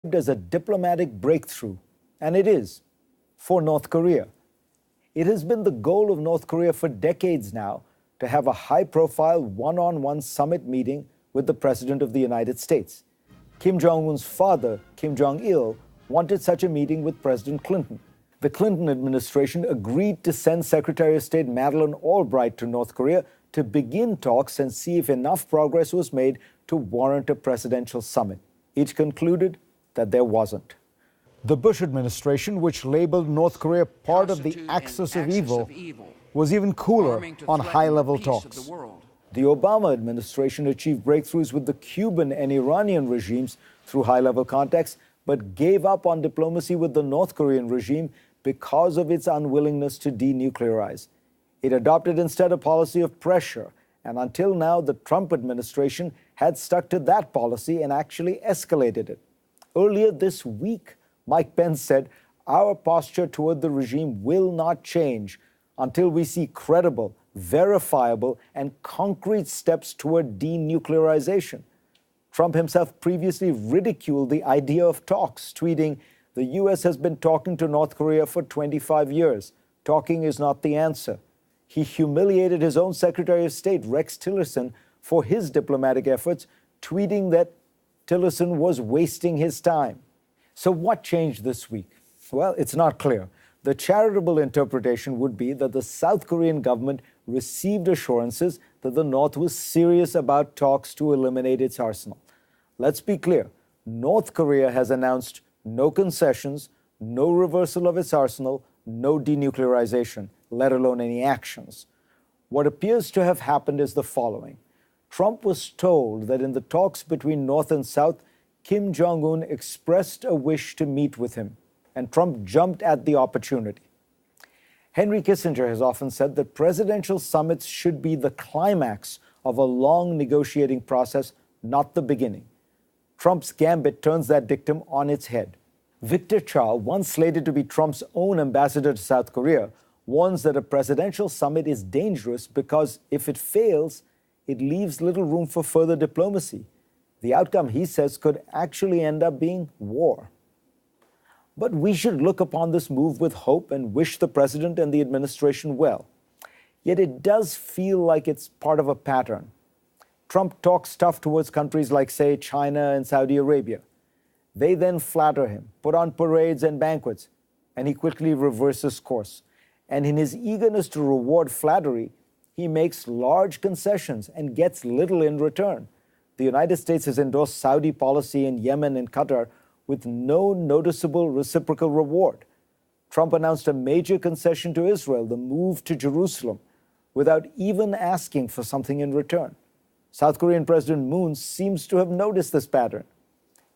as a diplomatic breakthrough, and it is, for North Korea. It has been the goal of North Korea for decades now to have a high-profile one-on-one summit meeting with the President of the United States. Kim Jong-un's father, Kim Jong-il, wanted such a meeting with President Clinton. The Clinton administration agreed to send Secretary of State Madeleine Albright to North Korea to begin talks and see if enough progress was made to warrant a presidential summit. Each concluded that there wasn't. The Bush administration, which labeled North Korea part of the axis of evil, was even cooler on high-level talks. The Obama administration achieved breakthroughs with the Cuban and Iranian regimes through high-level contacts, but gave up on diplomacy with the North Korean regime because of its unwillingness to denuclearize. It adopted instead a policy of pressure, and until now, the Trump administration had stuck to that policy and actually escalated it. Earlier this week, Mike Pence said, "Our posture toward the regime will not change until we see credible, verifiable, and concrete steps toward denuclearization." Trump himself previously ridiculed the idea of talks, tweeting, "The U.S. has been talking to North Korea for 25 years. Talking is not the answer." He humiliated his own Secretary of State, Rex Tillerson, for his diplomatic efforts, tweeting that Tillerson was wasting his time. So what changed this week? Well, it's not clear. The charitable interpretation would be that the South Korean government received assurances that the North was serious about talks to eliminate its arsenal. Let's be clear. North Korea has announced no concessions, no reversal of its arsenal, no denuclearization, let alone any actions. What appears to have happened is the following. Trump was told that in the talks between North and South, Kim Jong-un expressed a wish to meet with him, and Trump jumped at the opportunity. Henry Kissinger has often said that presidential summits should be the climax of a long negotiating process, not the beginning. Trump's gambit turns that dictum on its head. Victor Cha, once slated to be Trump's own ambassador to South Korea, warns that a presidential summit is dangerous because if it fails, it leaves little room for further diplomacy. The outcome, he says, could actually end up being war. But we should look upon this move with hope and wish the president and the administration well. Yet it does feel like it's part of a pattern. Trump talks tough towards countries like, say, China and Saudi Arabia. They then flatter him, put on parades and banquets, and he quickly reverses course. And in his eagerness to reward flattery, he makes large concessions and gets little in return. The United States has endorsed Saudi policy in Yemen and Qatar with no noticeable reciprocal reward. Trump announced a major concession to Israel, the move to Jerusalem, without even asking for something in return. South Korean President Moon seems to have noticed this pattern.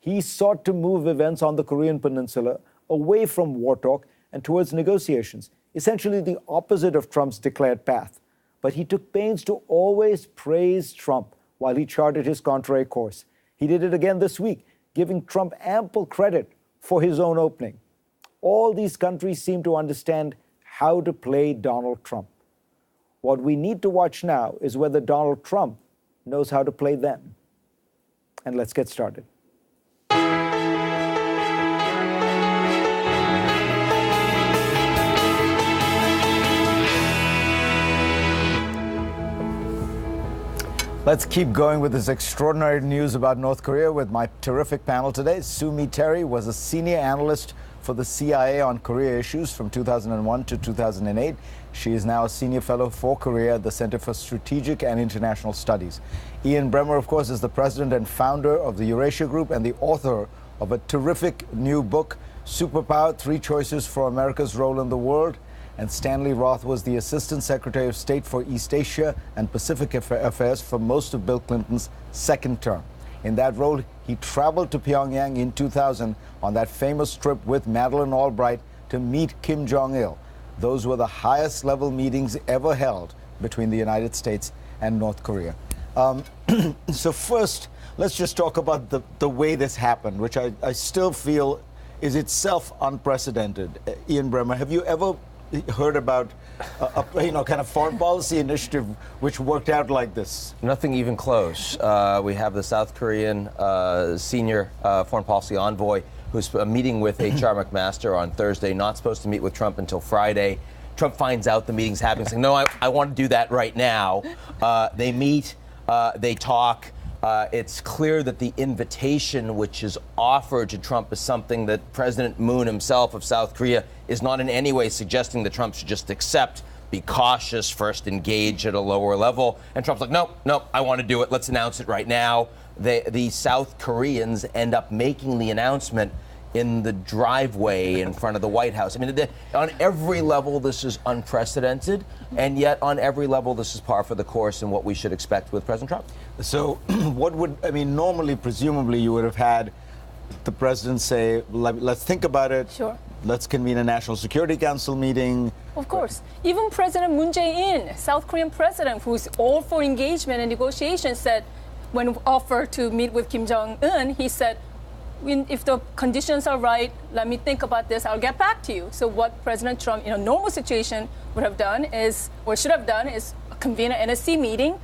He sought to move events on the Korean Peninsula away from war talk and towards negotiations, essentially the opposite of Trump's declared path. But he took pains to always praise Trump while he charted his contrary course. He did it again this week, giving Trump ample credit for his own opening. All these countries seem to understand how to play Donald Trump. What we need to watch now is whether Donald Trump knows how to play them. And let's get started. Let's keep going with this extraordinary news about North Korea with my terrific panel today. Sue Mi Terry was a senior analyst for the CIA on Korea issues from 2001 to 2008. She is now a senior fellow for Korea at the Center for Strategic and International Studies. Ian Bremmer, of course, is the president and founder of the Eurasia Group and the author of a terrific new book, Superpower: Three Choices for America's Role in the World. And Stanley Roth was the Assistant Secretary of State for East Asia and Pacific Affairs for most of Bill Clinton's second term. In that role, he traveled to Pyongyang in 2000 on that famous trip with Madeleine Albright to meet Kim Jong-il. Those were the highest level meetings ever held between the United States and North Korea. So first, let's just talk about the way this happened, which I still feel is itself unprecedented. Ian Bremmer, have you ever heard about a kind of foreign policy initiative which worked out like this? Nothing even close. We have the South Korean senior foreign policy envoy who's meeting with H.R. McMaster on Thursday, not supposed to meet with Trump until Friday. Trump finds out the meeting's happening, saying, no, I want to do that right now. They meet, they talk. It's clear that the invitation which is offered to Trump is something that President Moon himself of South Korea is not in any way suggesting that Trump should just accept, be cautious, first engage at a lower level. And Trump's like, no, I want to do it. Let's announce it right now. The South Koreans end up making the announcement in the driveway in front of the White House. I mean, on every level, this is unprecedented, and yet on every level, this is par for the course and what we should expect with President Trump. So normally, presumably, you would have had the president say, let's think about it. Sure. Let's convene a National Security Council meeting. Of course. Even President Moon Jae-in, South Korean president, who's all for engagement and negotiation, said, when offered to meet with Kim Jong-un, he said, if the conditions are right, let me think about this, I'll get back to you. So what President Trump in a normal situation would have done is, or should have done, is convene an NSC meeting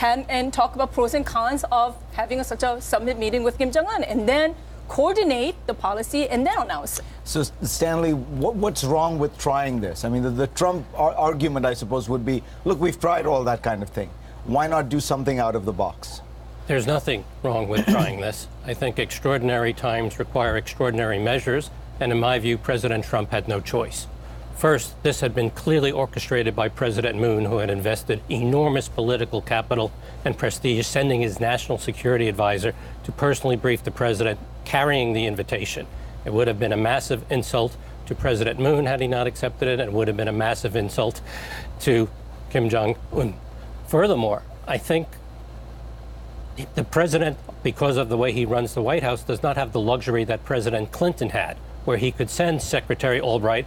and talk about pros and cons of having such a summit meeting with Kim Jong-un, and then coordinate the policy and then announce it. So, Stanley, what's wrong with trying this? I mean, the Trump argument, I suppose, would be, look, we've tried all that kind of thing. Why not do something out of the box? There's nothing wrong with trying this. I think extraordinary times require extraordinary measures, and in my view, President Trump had no choice. First, this had been clearly orchestrated by President Moon, who had invested enormous political capital and prestige, sending his national security advisor to personally brief the president, carrying the invitation. It would have been a massive insult to President Moon had he not accepted it, and it would have been a massive insult to Kim Jong-un. Furthermore, I think the president, because of the way he runs the White House, does not have the luxury that President Clinton had, where he could send Secretary Albright,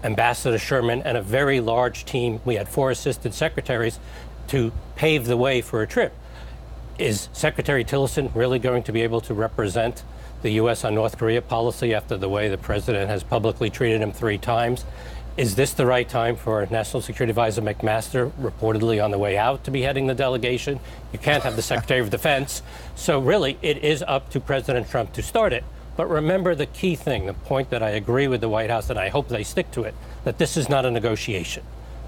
Ambassador Sherman, and a very large team. We had 4 assistant secretaries to pave the way for a trip. Is Secretary Tillerson really going to be able to represent the U.S. on North Korea policy after the way the president has publicly treated him 3 times? Is this the right time for National Security Advisor McMaster, reportedly on the way out, to be heading the delegation? You can't have the Secretary of Defense. So really, it is up to President Trump to start it. But remember the key thing, the point that I agree with the White House, and I hope they stick to it, that this is not a negotiation.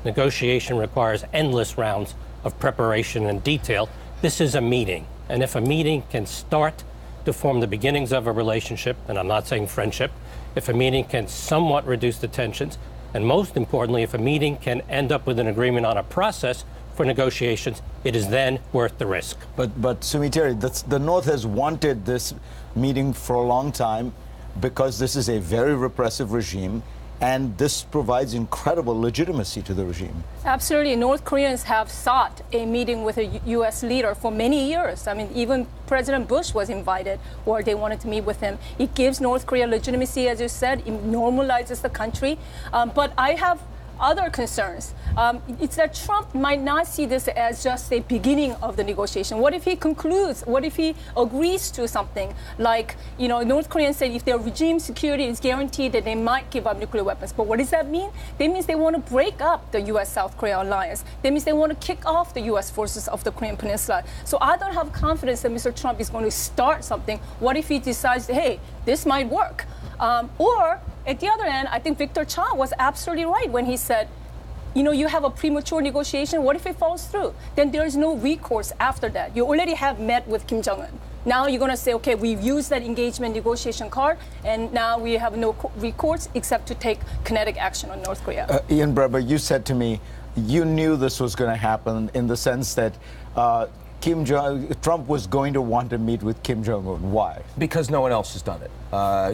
Negotiation requires endless rounds of preparation and detail. This is a meeting. And if a meeting can start to form the beginnings of a relationship, and I'm not saying friendship, if a meeting can somewhat reduce the tensions, and most importantly, if a meeting can end up with an agreement on a process for negotiations, it is then worth the risk. But Sumiteri, the North has wanted this meeting for a long time because this is a very repressive regime, and this provides incredible legitimacy to the regime. Absolutely. North Koreans have sought a meeting with a U.S. leader for many years. I mean, even President Bush was invited, or they wanted to meet with him. It gives North Korea legitimacy, as you said. It normalizes the country. But I have other concerns. It's that Trump might not see this as just a beginning of the negotiation. What if he concludes? What if he agrees to something like, North Koreans say if their regime security is guaranteed, that they might give up nuclear weapons. But what does that mean? That means they want to break up the U.S.-South Korea alliance. That means they want to kick off the U.S. forces of the Korean Peninsula. So I don't have confidence that Mr. Trump is going to start something. What if he decides, hey, this might work? Or at the other end, I think Victor Cha was absolutely right when he said, you have a premature negotiation. What if it falls through? Then there is no recourse after that. You already have met with Kim Jong-un. Now you're going to say, okay, we've used that engagement negotiation card, and now we have no recourse except to take kinetic action on North Korea. Ian Bremmer, you said to me, you knew this was going to happen in the sense that Trump was going to want to meet with Kim Jong-un. Why? Because no one else has done it.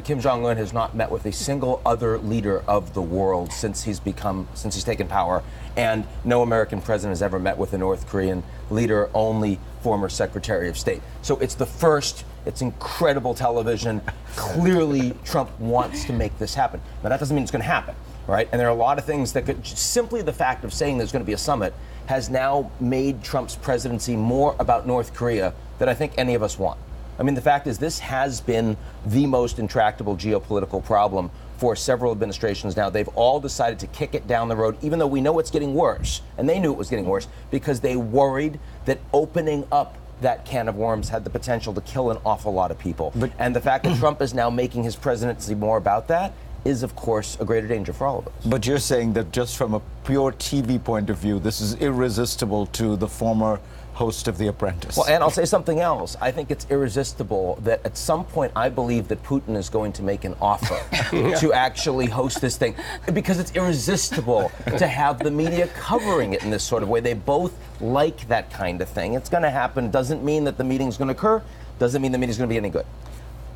Kim Jong-un has not met with a single other leader of the world since he's taken power, and no American president has ever met with a North Korean leader, only former Secretary of State. So it's the first. It's incredible television. Clearly, Trump wants to make this happen. Now, that doesn't mean it's going to happen, right? And there are a lot of things that could, simply the fact of saying there's going to be a summit has now made Trump's presidency more about North Korea than I think any of us want. I mean, the fact is this has been the most intractable geopolitical problem for several administrations now. They've all decided to kick it down the road, even though we know it's getting worse. And they knew it was getting worse because they worried that opening up that can of worms had the potential to kill an awful lot of people. And the fact that Trump is now making his presidency more about that is, of course, a greater danger for all of us. But you're saying that just from a pure TV point of view, this is irresistible to the former host of The Apprentice. Well, and I'll say something else. I think it's irresistible that at some point I believe that Putin is going to make an offer to actually host this thing, because it's irresistible to have the media covering it in this sort of way. They both like that kind of thing. It's going to happen. Doesn't mean that the meeting's going to occur. Doesn't mean the meeting's going to be any good.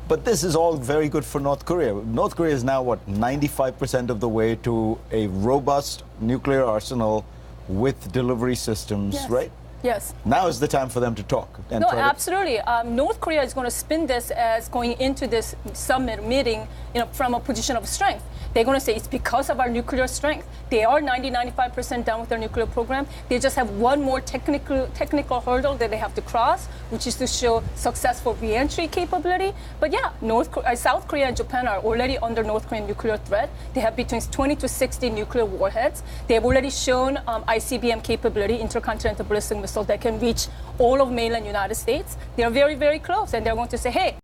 But this is all very good for North Korea. North Korea is now, what, 95% of the way to a robust nuclear arsenal with delivery systems, Yes. right? Yes. Now is the time for them to talk. And No, try to- absolutely. North Korea is going to spin this as going into this summit meeting, from a position of strength. They're going to say it's because of our nuclear strength. They are 95% done with their nuclear program. They just have one more technical hurdle that they have to cross, which is to show successful reentry capability. But yeah, South Korea and Japan are already under North Korean nuclear threat. They have between 20 to 60 nuclear warheads. They have already shown ICBM capability, intercontinental ballistic missile, that can reach all of mainland United States. They are very, very close, and they're going to say, hey,